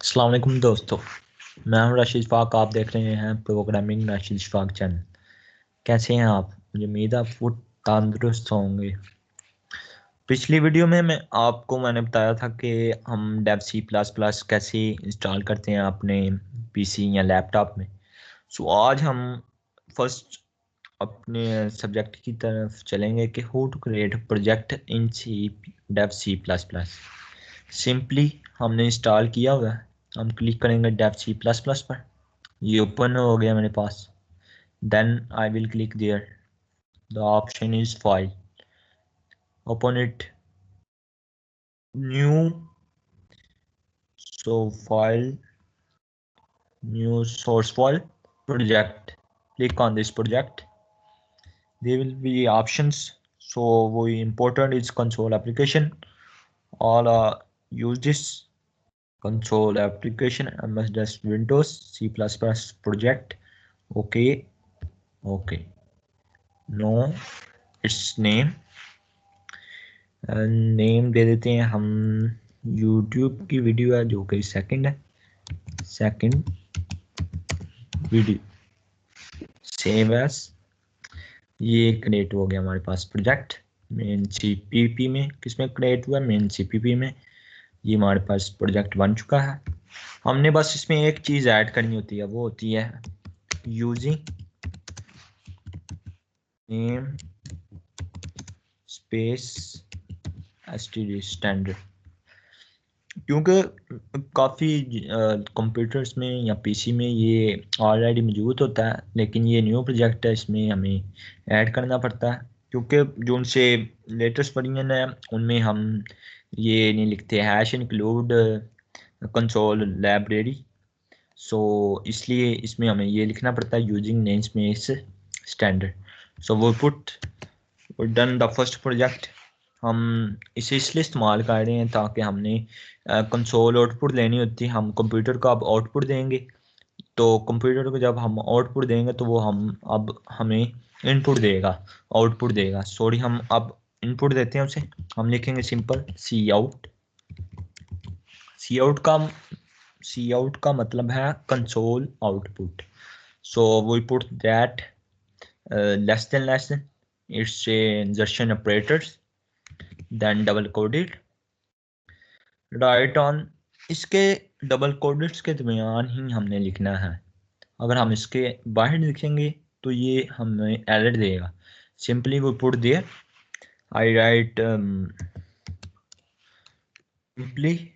अस्सलाम वालेकुम दोस्तों, मैं हूं राशिद फाक। आप देख रहे हैं प्रोग्रामिंग राशिद फाक चैनल। कैसे हैं आप? मुझे उम्मीद है आप फुट तंदुरुस्त होंगे। पिछली वीडियो में मैंने बताया था कि हम डेव सी प्लस प्लस कैसे इंस्टॉल करते हैं अपने पीसी या लैपटॉप में। सो आज हम फर्स्ट अपने सब्जेक्ट की तरफ चलेंगे कि how to create project in C dev C plus plus. Simply हमने इंस्टॉल किया हुआ है, हम क्लिक करेंगे डेव सी प्लस प्लस पर। ये ओपन हो गया मेरे पास। Then I will click there, the option is file, open it, new, so file, new source file, project, click on this project. There will be options, so we important is console application. All use this console application MS Windows C++ project. Okay, okay, no, its name, name दे देते हैं हम। YouTube की video है जो कि second है, second video, save as. ये क्रिएट हो गया हमारे पास प्रोजेक्ट मेन CPP में। किसमें क्रिएट हुआ? मेन CPP में। ये हमारे पास प्रोजेक्ट बन चुका है। हमने बस इसमें एक चीज़ ऐड करनी होती है, वो होती है using name space std standard. क्योंकि काफ़ी कंप्यूटर्स में या पीसी में ये ऑलरेडी मौजूद होता है, लेकिन ये न्यू प्रोजेक्ट है, इसमें हमें ऐड करना पड़ता है। क्योंकि जो उनसे लेटेस्ट वर्जन है उनमें हम ये नहीं लिखते हैश इंक्लूड कंसोल लाइब्रेरी। सो इसलिए इसमें हमें ये लिखना पड़ता है यूजिंग नेम स्पेस स्टैंडर्ड। सो वो put done the first project. हम इसे इसलिए इस्तेमाल कर रहे हैं ताकि हमने कंसोल आउटपुट लेनी होती है। हम कंप्यूटर को अब आउटपुट देंगे, तो कंप्यूटर को जब हम आउटपुट देंगे तो वो अब हमें इनपुट देगा, आउटपुट देगा। सॉरी, हम अब इनपुट देते हैं उसे। हम लिखेंगे simple C out. C out का मतलब है console output. So we put that less than its insertion operators, then double coded right on. इसके डबल कोडेड्स के दरमियान ही हमने लिखना है। अगर हम इसके बाहर लिखेंगे तो ये हमें एरर देगा। सिंपली वो put there I write simply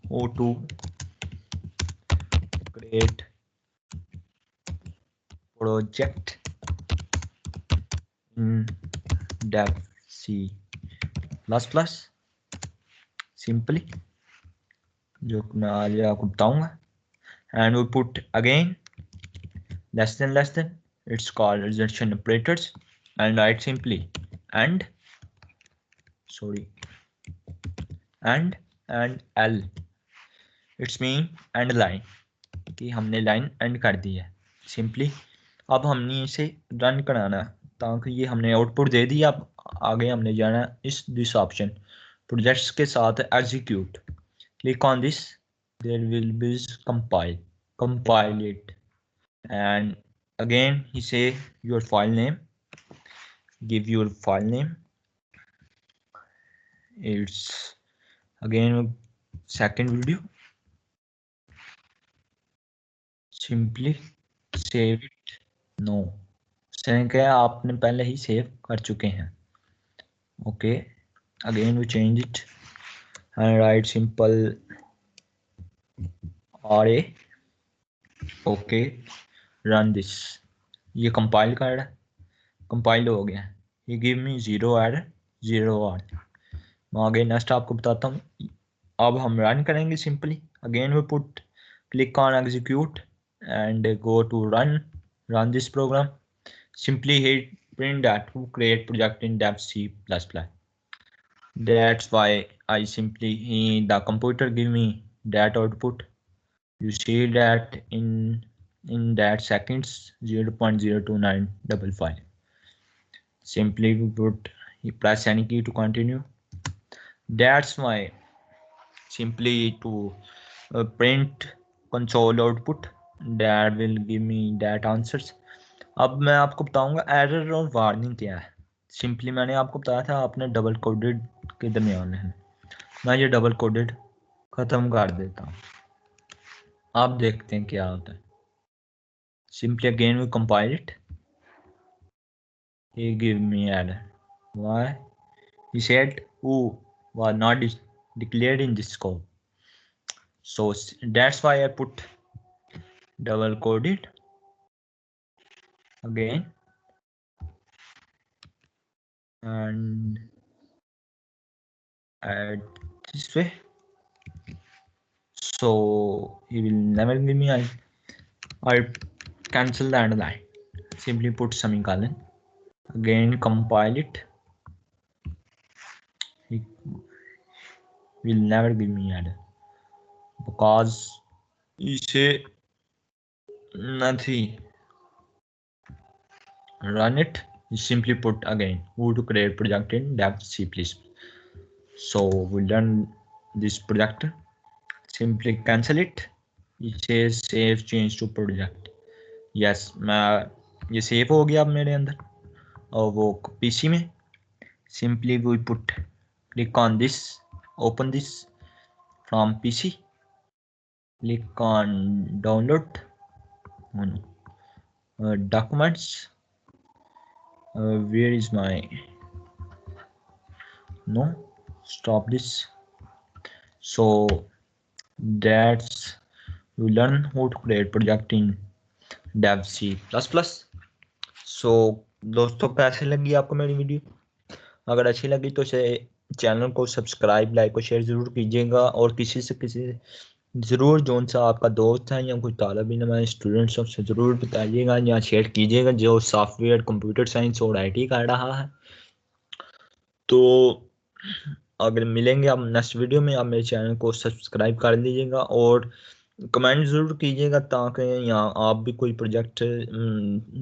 how to create project in dev C++, simply जो मैं आज आपको बताऊंगा। and we put again less than it's called rejection operators, and write simply and sorry and L, it's mean end line, कि हमने line and कर दी है। Simply अब हमने इसे रन कराना है, ताकि ये हमने आउटपुट दे दिया। अब आगे हमने जाना है इस दिस ऑप्शन प्रोजेक्ट्स के साथ execute. Click on this, there will be compile it, and again he say your file name, give your file name, it's again second video, simply save it, no, save क्या, आपने पहले ही save कर चुके हैं। Okay, again we change it and write simple RA, okay, run this. ये compile कर रहा है, कंपाइल हो गया। ये गिव मी 0 एरर 0 ऑन। मैं आगे नेक्स्ट आपको बताता हूँ। अब हम रन करेंगे simply. Again we put click on execute and go to run this program. Simply hit print that to create project in dev C++. That's why I simply the computer give me that output. You see that in that seconds 0.02955. Simply we put, you press any key to continue. That's why simply to print console output that will give me that answers. अब मैं आपको बताऊंगा error और warning क्या है। Simply मैंने आपको बताया था आपने डबल कोडेड के दरमियान है। मैं ये डबल कोडेड ख़त्म कर देता हूँ। आप देखते हैं क्या होता है। Simply again we compile it. He give me error. Why? He said who was not declared in this scope. So that's why I put double coded again and add this way. So he will never give me. I'll cancel the end line. Simply put semicolon. Again compile it. He will never give me error because he say nothing. Run it. You simply put again who to create project in dev C please. So we'll run this project. Simply cancel it. It says save change to project. Yes, मैं ये save हो गया अब मेरे अंदर और वो PC में. Simply we put click on this, open this from PC, click on download documents. Where is my no stop this. So that's you learn how to create project in dev C++. So दोस्तों कैसे लगी आपको मेरी video? अगर अच्छी लगी तो channel को सब्सक्राइब लाइक और शेयर ज़रूर कीजिएगा और किसी ज़रूर जोन सा आपका दोस्त है या कोई तालिब इल्म है स्टूडेंट्स से ज़रूर बताइएगा या शेयर कीजिएगा जो सॉफ्टवेयर कंप्यूटर साइंस और IT कर रहा है। तो अगर मिलेंगे आप नेक्स्ट वीडियो में, आप मेरे चैनल को सब्सक्राइब कर लीजिएगा और कमेंट ज़रूर कीजिएगा ताकि यहाँ आप भी कोई प्रोजेक्ट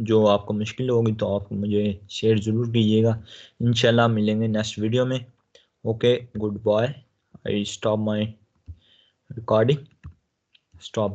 जो आपको मुश्किल होगी तो आप मुझे शेयर ज़रूर कीजिएगा। इंशाल्लाह मिलेंगे नेक्स्ट वीडियो में। Okay, good bye. I stop my recording. Stop.